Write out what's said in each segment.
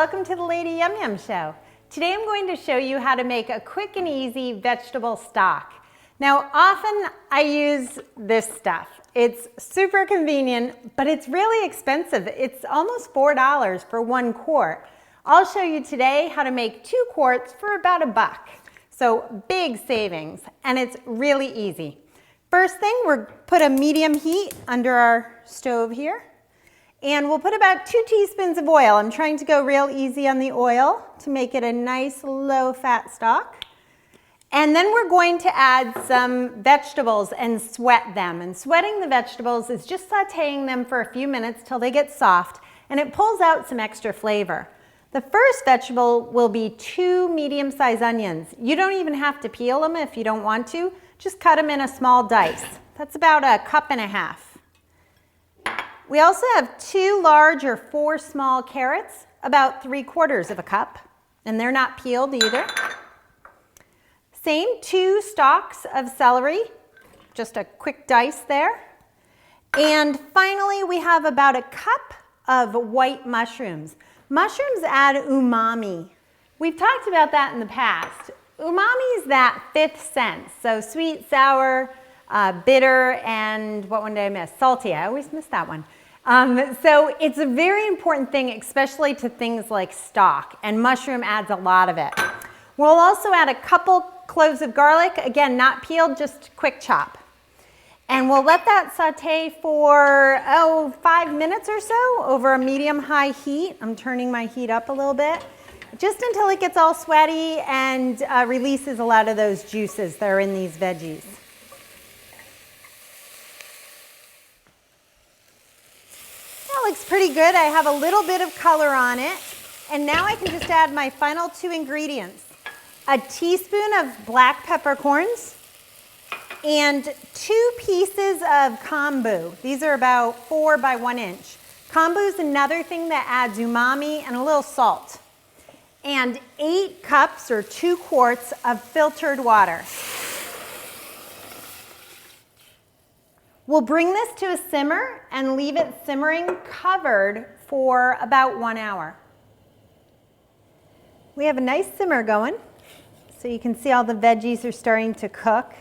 welcome to the Lady Yum Yum Show. Today I'm going to show you how to make a quick and easy vegetable stock. Now often I use this stuff. It's super convenient, but it's really expensive. It's almost $4 for 1 quart. I'll show you today how to make 2 quarts for about $1. So big savings, and it's really easy. First thing, we'll put a medium heat under our stove here. And we'll put about 2 teaspoons of oil. I'm trying to go real easy on the oil to make it a nice low-fat stock. And then we're going to add some vegetables and sweat them. And sweating the vegetables is just sauteing them for a few minutes till they get soft, and it pulls out some extra flavor. The first vegetable will be 2 medium-sized onions. You don't even have to peel them if you don't want to. Just cut them in a small dice. That's about 1.5 cups. We also have 2 large or 4 small carrots, about 3/4 cup, and they're not peeled either. Same, 2 stalks of celery, just a quick dice there. And finally, we have about 1 cup of white mushrooms. Mushrooms add umami. We've talked about that in the past. Umami is that 5th sense, so sweet, sour, bitter, and what one did I miss? Salty. I always miss that one. So it's a very important thing, especially to things like stock, and mushroom adds a lot of it. We'll also add a couple cloves of garlic, again, not peeled, just quick chop. And we'll let that saute for, 5 minutes or so over a medium-high heat. I'm turning my heat up a little bit, just until it gets all sweaty and releases a lot of those juices that are in these veggies. Looks pretty good. I have a little bit of color on it. And now I can just add my final 2 ingredients. A teaspoon of black peppercorns and 2 pieces of Kombu. These are about 4 by 1 inch. Kombu is another thing that adds umami and a little salt. And 8 cups or 2 quarts of filtered water. We'll bring this to a simmer and leave it simmering covered for about 1 hour. We have a nice simmer going, so you can see all the veggies are starting to cook,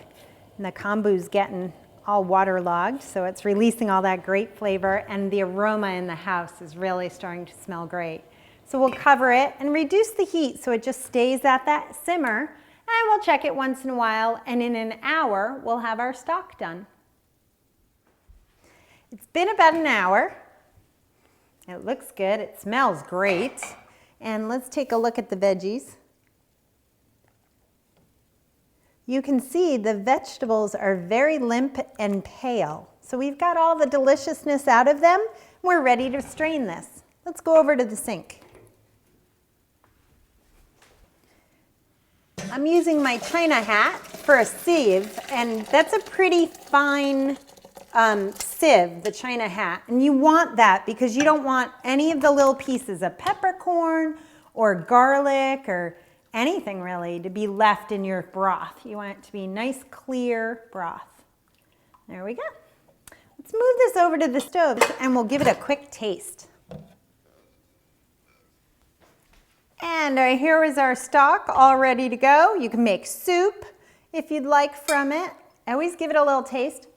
and the kombu's getting all waterlogged, so it's releasing all that great flavor, and the aroma in the house is really starting to smell great. So we'll cover it and reduce the heat so it just stays at that simmer, and we'll check it once in a while, and in an hour we'll have our stock done. It's been about an hour. It looks good. It smells great. And let's take a look at the veggies. You can see the vegetables are very limp and pale. So we've got all the deliciousness out of them. We're ready to strain this. Let's go over to the sink. I'm using my china hat for a sieve, and that's a pretty fine sieve, the china hat, and you want that because you don't want any of the little pieces of peppercorn or garlic or anything really to be left in your broth. You want it to be nice, clear broth. There we go. Let's move this over to the stove and we'll give it a quick taste. And here is our stock all ready to go. You can make soup if you'd like from it. I always give it a little taste.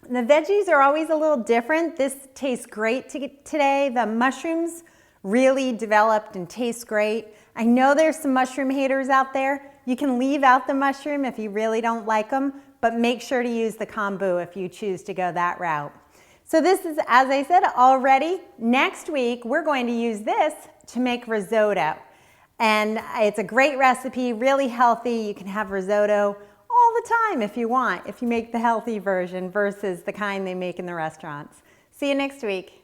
The veggies are always a little different. This tastes great today. The mushrooms really developed and taste great. I know there's some mushroom haters out there. You can leave out the mushroom if you really don't like them, but make sure to use the kombu if you choose to go that route. So this is, as I said, all ready. Next week, we're going to use this to make risotto. And it's a great recipe, really healthy. You can have risotto all the time if you want, if you make the healthy version versus the kind they make in the restaurants. See you next week.